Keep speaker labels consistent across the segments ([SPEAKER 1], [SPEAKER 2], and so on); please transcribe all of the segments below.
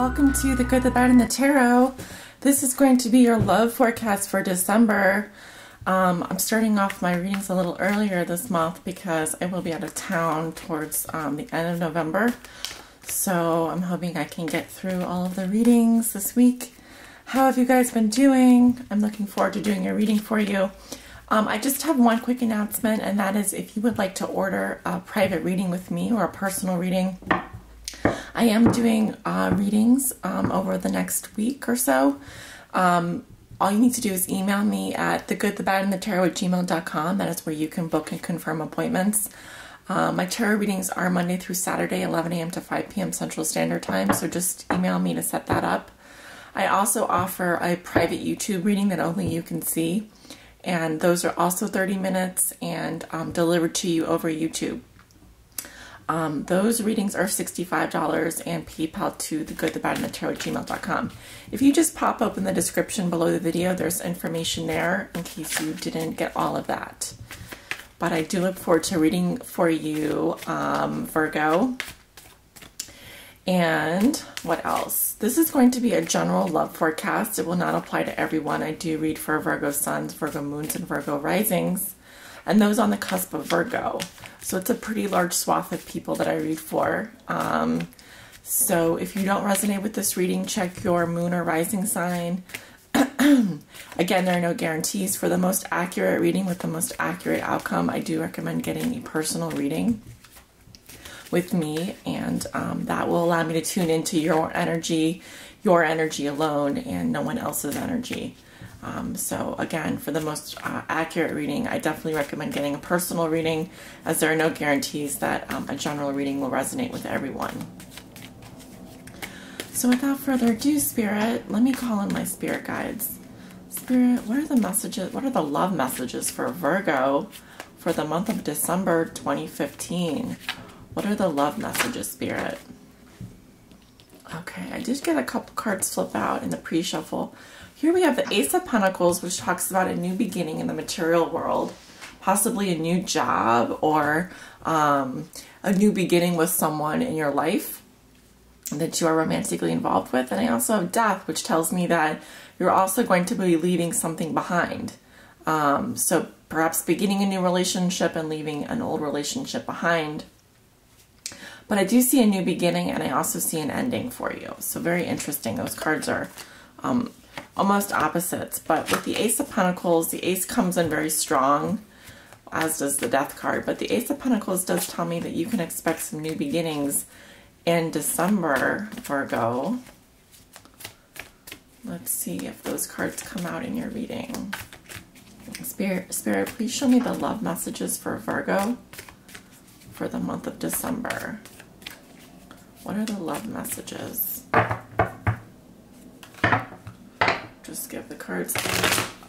[SPEAKER 1] welcome to The Good, the Bad, and the Tarot. This is going to be your love forecast for December. I'm starting off my readings a little earlier this month because I will be out of town towards the end of November. So I'm hoping I can get through all of the readings this week. How have you guys been doing? I'm looking forward to doing a reading for you. I just have one quick announcement, and that is if you would like to order a private reading with me or a personal reading, I am doing readings over the next week or so. All you need to do is email me at thegoodthebadandthetarot@gmail.com. That is where you can book and confirm appointments. My tarot readings are Monday through Saturday, 11 a.m. to 5 p.m. Central Standard Time, so just email me to set that up. I also offer a private YouTube reading that only you can see, and those are also 30 minutes and delivered to you over YouTube. Those readings are $65 and PayPal to thegoodthebadandthetarot@gmail.com. If you just pop open the description below the video, there's information there in case you didn't get all of that. But I do look forward to reading for you, Virgo. And what else? This is going to be a general love forecast. It will not apply to everyone. I do read for Virgo suns, Virgo moons, and Virgo risings, and those on the cusp of Virgo. So it's a pretty large swath of people that I read for. So if you don't resonate with this reading, check your moon or rising sign. Again, there are no guarantees. For the most accurate reading with the most accurate outcome, I do recommend getting a personal reading with me, and that will allow me to tune into your energy alone and no one else's energy. So again, for the most accurate reading, I definitely recommend getting a personal reading, as there are no guarantees that a general reading will resonate with everyone. So without further ado, Spirit, let me call in my spirit guides. Spirit, what are the messages, what are the love messages for Virgo for the month of December 2015? What are the love messages, Spirit? Okay, I did get a couple cards flip out in the pre-shuffle. Here we have the Ace of Pentacles, which talks about a new beginning in the material world, possibly a new job or a new beginning with someone in your life that you are romantically involved with. And I also have Death, which tells me that you're also going to be leaving something behind. So perhaps beginning a new relationship and leaving an old relationship behind. But I do see a new beginning, and I also see an ending for you. So very interesting. Those cards are almost opposites. But with the Ace of Pentacles, the Ace comes in very strong, as does the Death card. But the Ace of Pentacles does tell me that you can expect some new beginnings in December, Virgo. Let's see if those cards come out in your reading. Spirit, please show me the love messages for Virgo for the month of December. What are the love messages? Just give the cards a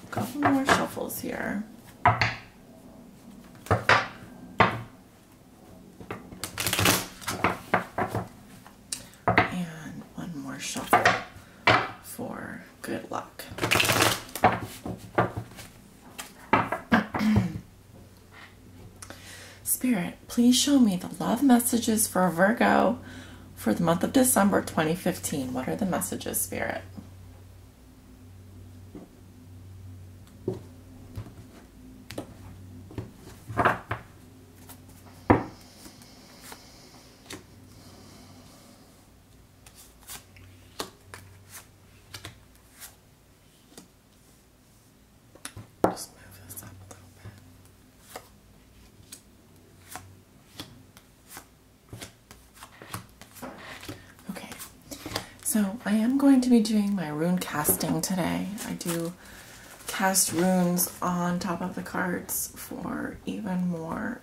[SPEAKER 1] couple more shuffles here. And one more shuffle for good luck. Spirit, please show me the love messages for Virgo for the month of December 2015. What are the messages, Spirit? Just move this up a little bit. Okay, so I am going to be doing my rune casting today. I do cast runes on top of the cards for even more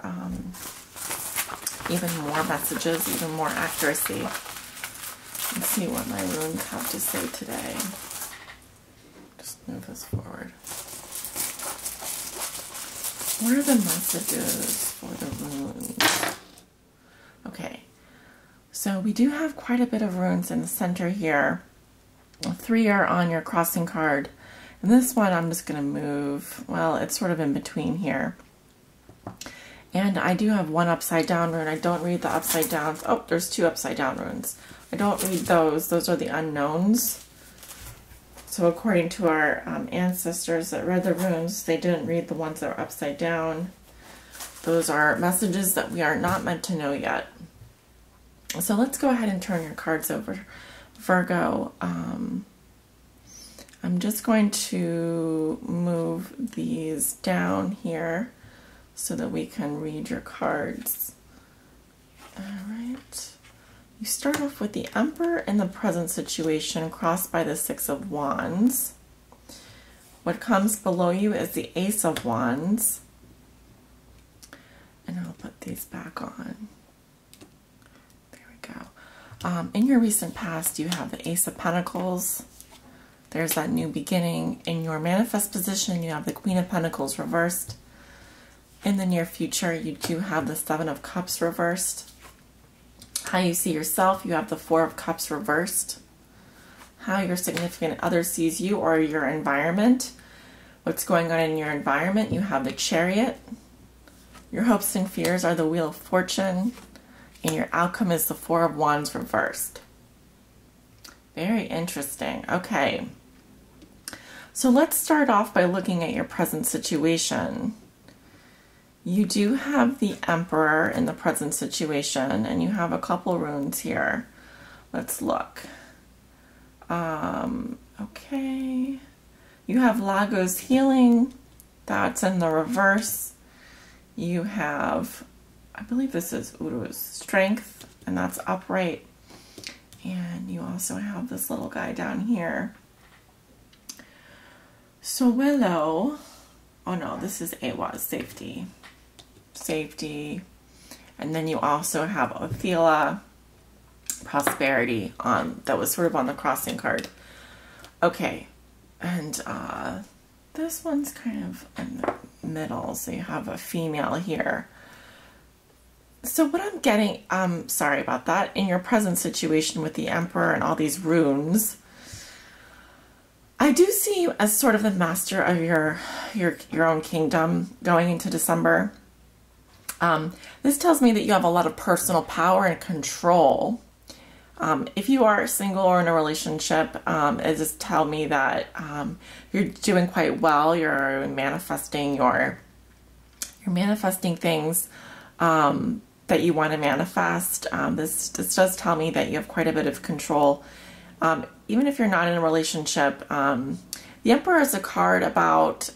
[SPEAKER 1] messages, even more accuracy. Let's see what my runes have to say today. Just move this forward. What are the messages for the runes? Okay, so we do have quite a bit of runes in the center here. 3 are on your crossing card. And this one I'm just going to move, well, it's sort of in between here. And I do have one upside down rune. I don't read the upside downs. Oh, there's 2 upside down runes. I don't read those. Those are the unknowns. So according to our ancestors that read the runes, they didn't read the ones that are upside down. Those are messages that we are not meant to know yet. So let's go ahead and turn your cards over, Virgo. I'm just going to move these down here so that we can read your cards. All right. You start off with the Emperor in the present situation, crossed by the 6 of Wands. What comes below you is the Ace of Wands. And I'll put these back on. There we go. In your recent past, you have the Ace of Pentacles. There's that new beginning. In your manifest position, you have the Queen of Pentacles reversed. In the near future, you do have the 7 of Cups reversed. How you see yourself, you have the 4 of Cups reversed. How your significant other sees you or your environment. What's going on in your environment, you have the Chariot. Your hopes and fears are the Wheel of Fortune. And your outcome is the 4 of Wands reversed. Very interesting. Okay. So let's start off by looking at your present situation. You do have the Emperor in the present situation, and you have a couple runes here. Let's look. Okay. You have Lagos Healing. That's in the reverse. You have, I believe this is Uru's Strength, and that's upright. And you also have this little guy down here. So Willow, oh no, this is Awa's Safety. Safety. And then you also have Othela, Prosperity, that was sort of on the crossing card. Okay, and this one's kind of in the middle, so you have a female here. So what I'm getting, sorry about that, in your present situation with the Emperor and all these runes, I do see you as sort of the master of your own kingdom going into December. This tells me that you have a lot of personal power and control. If you are single or in a relationship, it just tells me that you're doing quite well. You're manifesting you're manifesting things that you want to manifest. This does tell me that you have quite a bit of control. Even if you're not in a relationship, the Emperor is a card about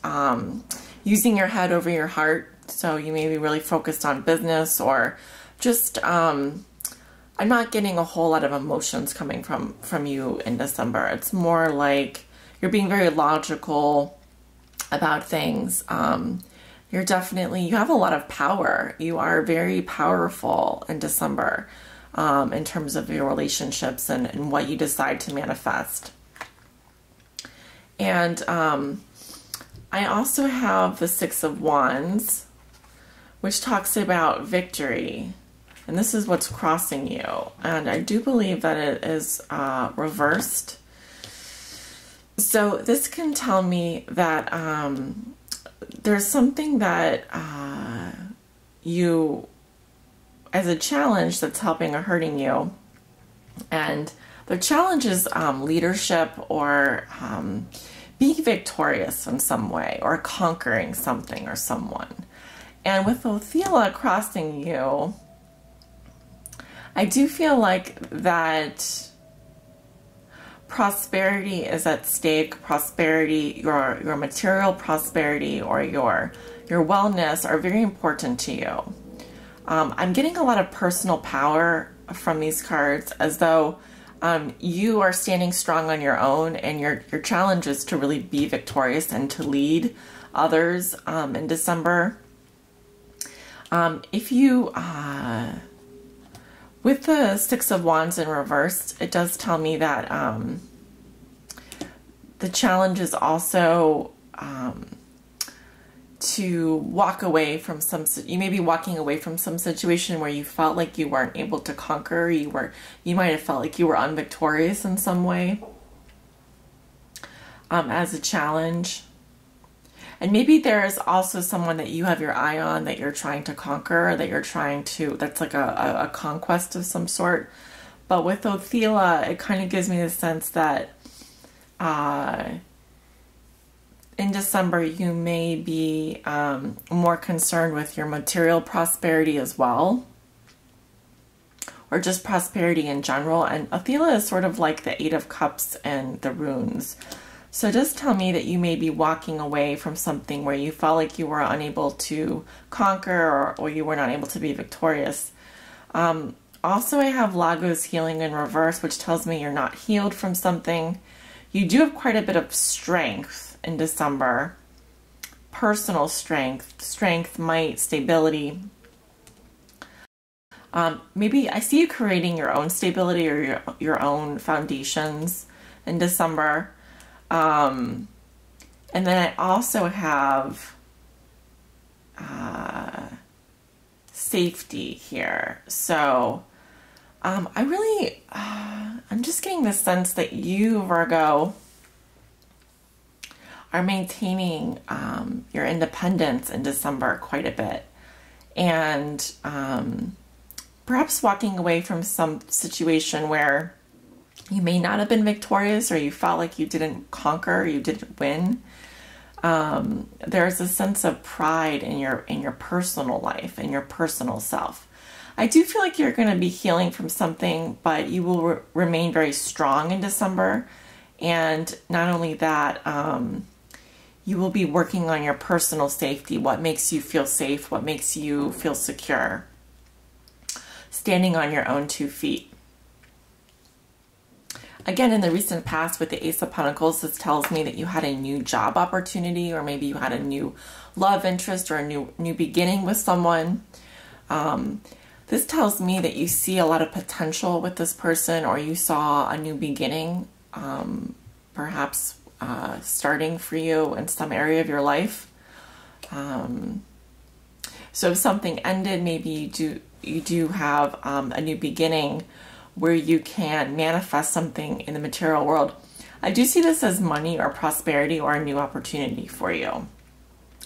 [SPEAKER 1] using your head over your heart. So you may be really focused on business or just, I'm not getting a whole lot of emotions coming from you in December. It's more like you're being very logical about things. You have a lot of power. You are very powerful in December in terms of your relationships and what you decide to manifest. And I also have the 6 of Wands, which talks about victory. And this is what's crossing you. And I do believe that it is reversed. So this can tell me that there's something that you, as a challenge that's helping or hurting you. And the challenge is leadership or being victorious in some way or conquering something or someone. And with Othela crossing you, I do feel like that prosperity is at stake. Prosperity, your material prosperity or your wellness are very important to you. I'm getting a lot of personal power from these cards, as though you are standing strong on your own, and your challenge is to really be victorious and to lead others in December. If you, with the 6 of Wands in reverse, it does tell me that the challenge is also to walk away from you may be walking away from some situation where you felt like you weren't able to conquer, you might have felt like you were unvictorious in some way as a challenge. And maybe there's also someone that you have your eye on that you're trying to conquer, that you're trying to, that's like a conquest of some sort. But with Othela, it kind of gives me the sense that in December, you may be more concerned with your material prosperity as well, or just prosperity in general. And Othela is sort of like the Eight of Cups and the runes. So it does tell me that you may be walking away from something where you felt like you were unable to conquer, or you were not able to be victorious. Also, I have Lagos healing in reverse, which tells me you're not healed from something. You do have quite a bit of strength in December. Personal strength, might, stability. Maybe I see you creating your own stability or your own foundations in December. And then I also have safety here. So I'm just getting the sense that you, Virgo, are maintaining your independence in December quite a bit. And perhaps walking away from some situation where you may not have been victorious, or you felt like you didn't conquer, you didn't win. There's a sense of pride in your personal life and your personal self. I do feel like you're going to be healing from something, but you will remain very strong in December. And not only that, you will be working on your personal safety. What makes you feel safe? What makes you feel secure? Standing on your own 2 feet. Again, in the recent past with the Ace of Pentacles, this tells me that you had a new job opportunity, or maybe you had a new love interest or a new beginning with someone. This tells me that you see a lot of potential with this person, or you saw a new beginning, perhaps starting for you in some area of your life. So if something ended, maybe you do have a new beginning where you can manifest something in the material world. I do see this as money or prosperity or a new opportunity for you.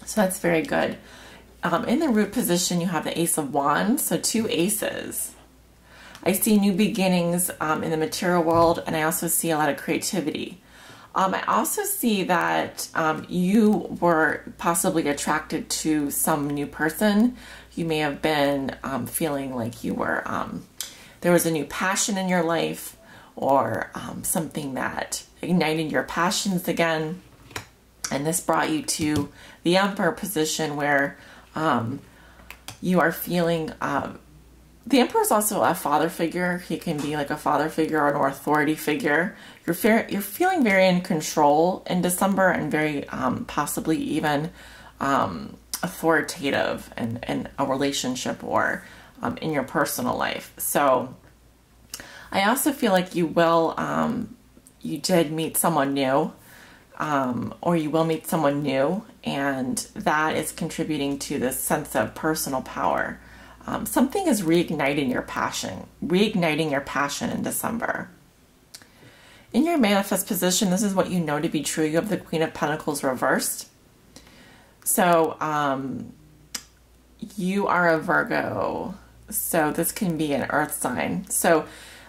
[SPEAKER 1] So that's very good. In the root position, you have the Ace of Wands, so 2 aces. I see new beginnings in the material world, and I also see a lot of creativity. I also see that you were possibly attracted to some new person. You may have been feeling like you were, there was a new passion in your life, or something that ignited your passions again. And this brought you to the Emperor position, where you are feeling, the Emperor is also a father figure. He can be like a father figure or an authority figure. You're feeling very in control in December, and very possibly even authoritative in a relationship or in your personal life. So I also feel like you will, you did meet someone new, or you will meet someone new, and that is contributing to this sense of personal power. Something is reigniting your passion in December. In your manifest position, this is what you know to be true. You have the Queen of Pentacles reversed. So you are a Virgo, so this can be an earth sign. So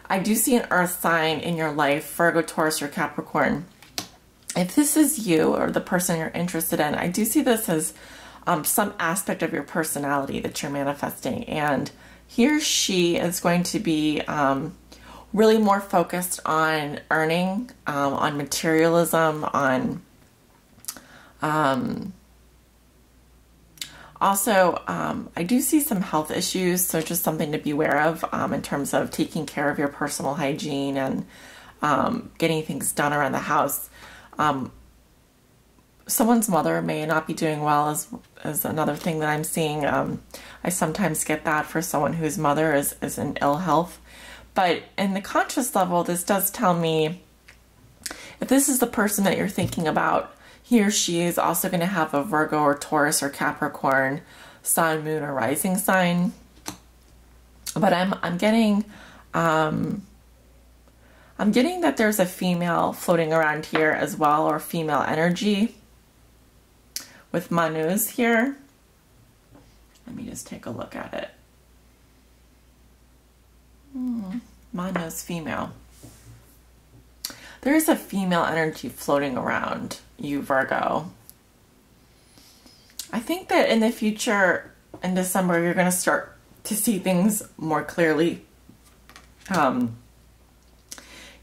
[SPEAKER 1] I do see an earth sign in your life, Virgo, Taurus, or Capricorn. If this is you or the person you're interested in, I do see this as some aspect of your personality that you're manifesting. And he or she is going to be really more focused on earning, on materialism, on also, I do see some health issues, so just something to be aware of in terms of taking care of your personal hygiene and getting things done around the house. Someone's mother may not be doing well is another thing that I'm seeing. I sometimes get that for someone whose mother is in ill health. But in the conscious level, this does tell me, if this is the person that you're thinking about, he or she is also going to have a Virgo or Taurus or Capricorn sun, moon, or rising sign. But I'm getting that there's a female floating around here as well, or female energy with Manu's here. Let me just take a look at it. Manu's female. There is a female energy floating around you, Virgo. I think that in the future, in December, you're going to start to see things more clearly.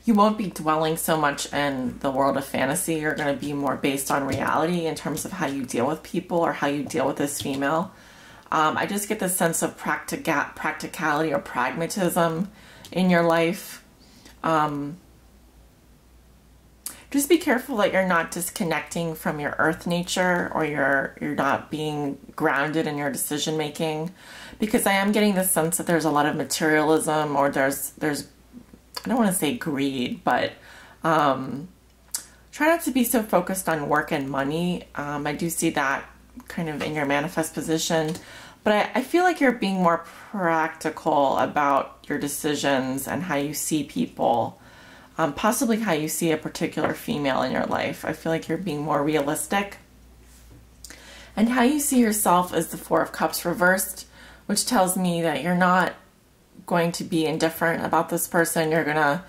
[SPEAKER 1] You won't be dwelling so much in the world of fantasy. You're going to be more based on reality in terms of how you deal with people or how you deal with this female. I just get the sense of practicality or pragmatism in your life. Just be careful that you're not disconnecting from your earth nature, or you're not being grounded in your decision making, because I am getting the sense that there's a lot of materialism, or there's I don't want to say greed, but try not to be so focused on work and money. I do see that kind of in your manifest position, but I feel like you're being more practical about your decisions and how you see people, possibly how you see a particular female in your life. I feel like you're being more realistic. And how you see yourself is the Four of Cups reversed, which tells me that you're not going to be indifferent about this person. You're gonna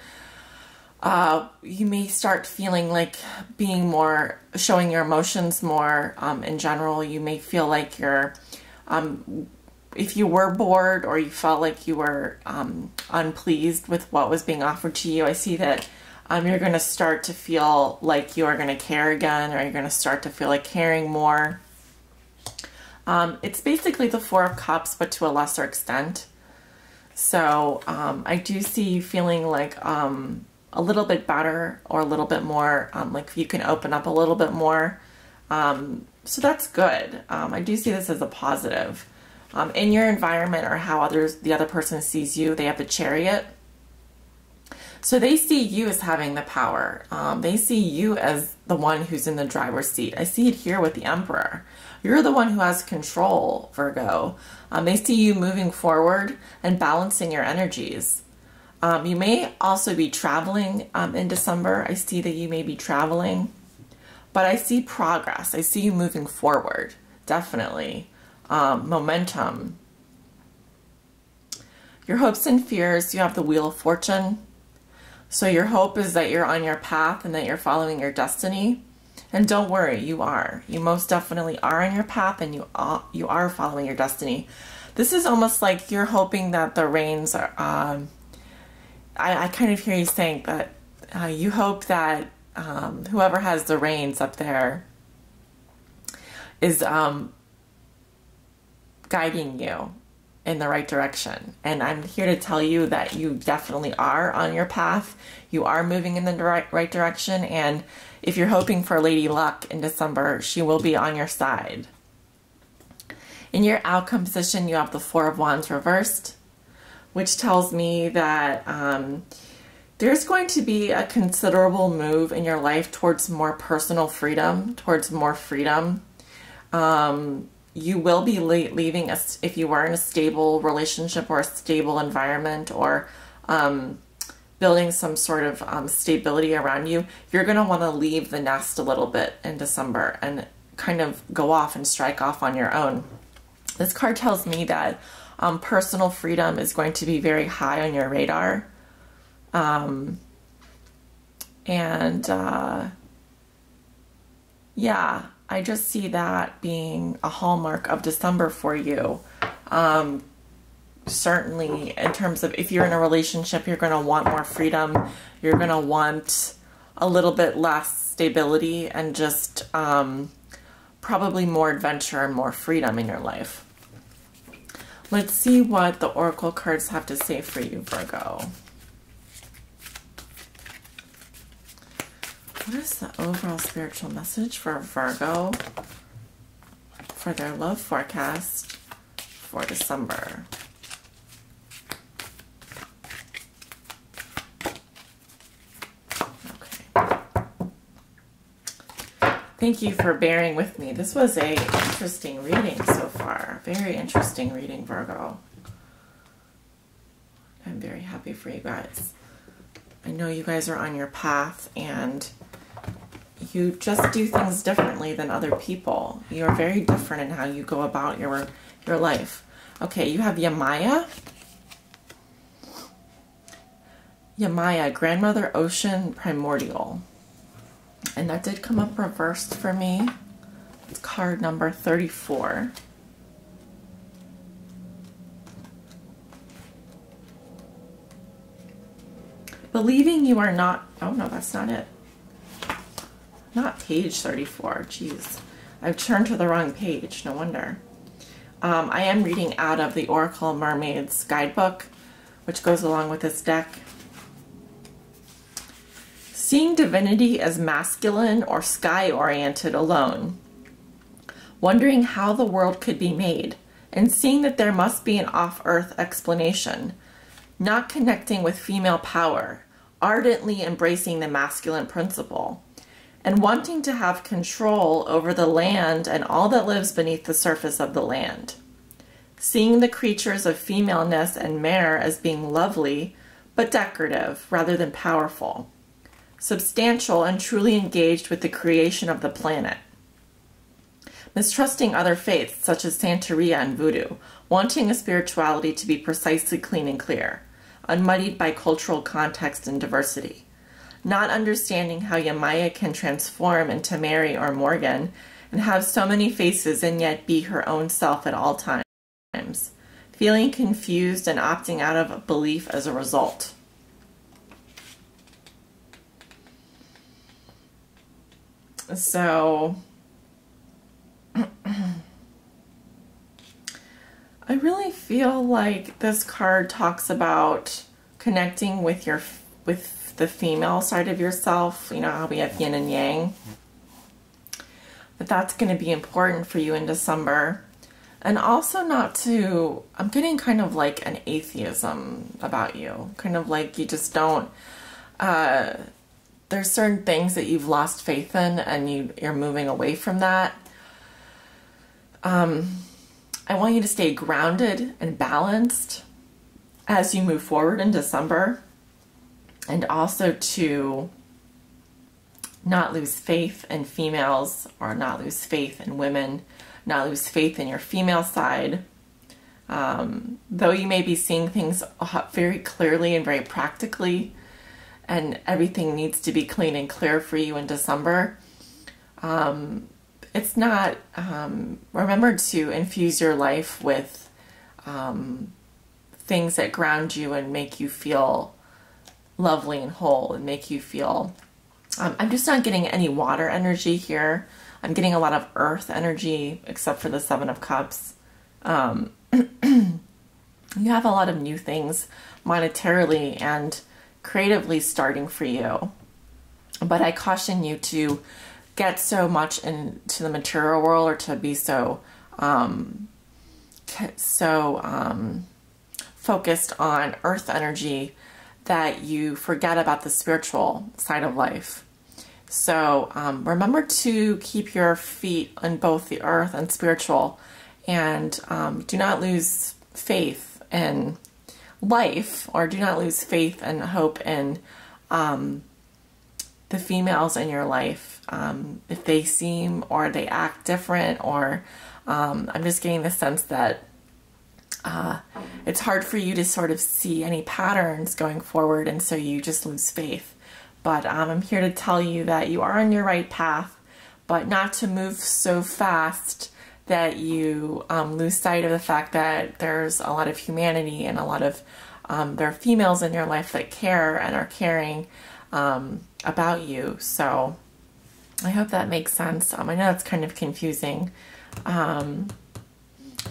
[SPEAKER 1] you may start feeling like being more, showing your emotions more in general. You may feel like you're if you were bored, or you felt like you were unpleased with what was being offered to you, I see that you're going to start to feel like you are going to care again, or you're going to start to feel like caring more. It's basically the Four of Cups, but to a lesser extent. So I do see you feeling like a little bit better, or a little bit more, like you can open up a little bit more. So that's good. I do see this as a positive. In your environment, or how the other person sees you, they have the Chariot. So they see you as having the power. They see you as the one who's in the driver's seat. I see it here with the Emperor. You're the one who has control, Virgo. They see you moving forward and balancing your energies. You may also be traveling in December. I see that you may be traveling, but I see progress. I see you moving forward, definitely. Momentum. Your hopes and fears, you have the Wheel of Fortune. So your hope is that you're on your path and that you're following your destiny. And don't worry, you are. You most definitely are on your path, and you are following your destiny. This is almost like you're hoping that the rains are, I kind of hear you saying that you hope that whoever has the reins up there is guiding you in the right direction. And I'm here to tell you that you definitely are on your path. You are moving in the right direction. And if you're hoping for Lady Luck in December, she will be on your side. In your outcome position, you have the Four of Wands reversed, which tells me that there's going to be a considerable move in your life towards more personal freedom, towards more freedom. You will be leaving, if you were in a stable relationship or a stable environment, or building some sort of stability around you, you're going to want to leave the nest a little bit in December and kind of go off and strike off on your own. This card tells me that personal freedom is going to be very high on your radar. Yeah, I just see that being a hallmark of December for you. Certainly in terms of if you're in a relationship, you're going to want more freedom. You're going to want a little bit less stability, and just probably more adventure and more freedom in your life. Let's see what the Oracle cards have to say for you, Virgo. What is the overall spiritual message for Virgo for their love forecast for December? Okay. Thank you for bearing with me. This was an interesting reading so far. Very interesting reading, Virgo. I'm very happy for you guys. I know you guys are on your path, and you just do things differently than other people. You're very different in how you go about your life. Okay, you have Yamaya. Yamaya, Grandmother Ocean Primordial. And that did come up reversed for me. It's card number 34. Believing you are not, oh no, that's not it. Not page 34, jeez. I've turned to the wrong page, no wonder. I am reading out of the Oracle Mermaid's Guidebook, which goes along with this deck. Seeing divinity as masculine or sky-oriented alone. Wondering how the world could be made, and seeing that there must be an off-earth explanation. Not connecting with female power, ardently embracing the masculine principle, and wanting to have control over the land and all that lives beneath the surface of the land. Seeing the creatures of femaleness and mare as being lovely, but decorative rather than powerful. Substantial and truly engaged with the creation of the planet. Mistrusting other faiths such as Santeria and Voodoo, wanting a spirituality to be precisely clean and clear, unmuddied by cultural context and diversity. Not understanding how Yamaya can transform into Mary or Morgan and have so many faces and yet be her own self at all times. Feeling confused and opting out of belief as a result. So I really feel like this card talks about connecting with the female side of yourself. You know how we have yin and yang. But that's going to be important for you in December. And also not to, I'm getting kind of like an atheism about you. Kind of like you just don't, there's certain things that you've lost faith in and you're moving away from that. I want you to stay grounded and balanced as you move forward in December, and also to not lose faith in females or not lose faith in women, not lose faith in your female side. Though you may be seeing things very clearly and very practically, and everything needs to be clean and clear for you in December, it's not, remember to infuse your life with things that ground you and make you feel lovely and whole and make you feel, I'm just not getting any water energy here. I'm getting a lot of earth energy, except for the Seven of Cups. You have a lot of new things monetarily and creatively starting for you. But I caution you to get so much into the material world, or to be so focused on earth energy that you forget about the spiritual side of life. So remember to keep your feet on both the earth and spiritual, and do not lose faith in life, or do not lose faith and hope in the females in your life. If they seem or they act different, or I'm just getting the sense that it's hard for you to sort of see any patterns going forward, and so you just lose faith. But I'm here to tell you that you are on your right path, but not to move so fast that you lose sight of the fact that there's a lot of humanity and a lot of, there are females in your life that care and are caring about you. So I hope that makes sense. I know it's kind of confusing.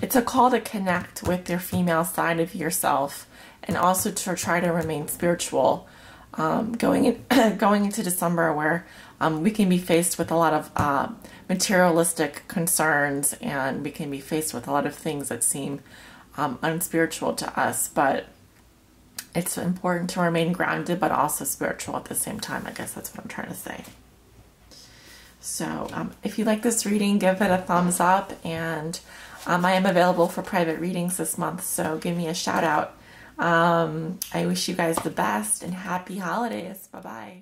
[SPEAKER 1] It's a call to connect with your female side of yourself, and also to try to remain spiritual. Going into December, where we can be faced with a lot of materialistic concerns, and we can be faced with a lot of things that seem unspiritual to us, but it's important to remain grounded but also spiritual at the same time. I guess that's what I'm trying to say. So if you like this reading, give it a thumbs up, and I am available for private readings this month, so give me a shout out. I wish you guys the best and happy holidays. Bye-bye.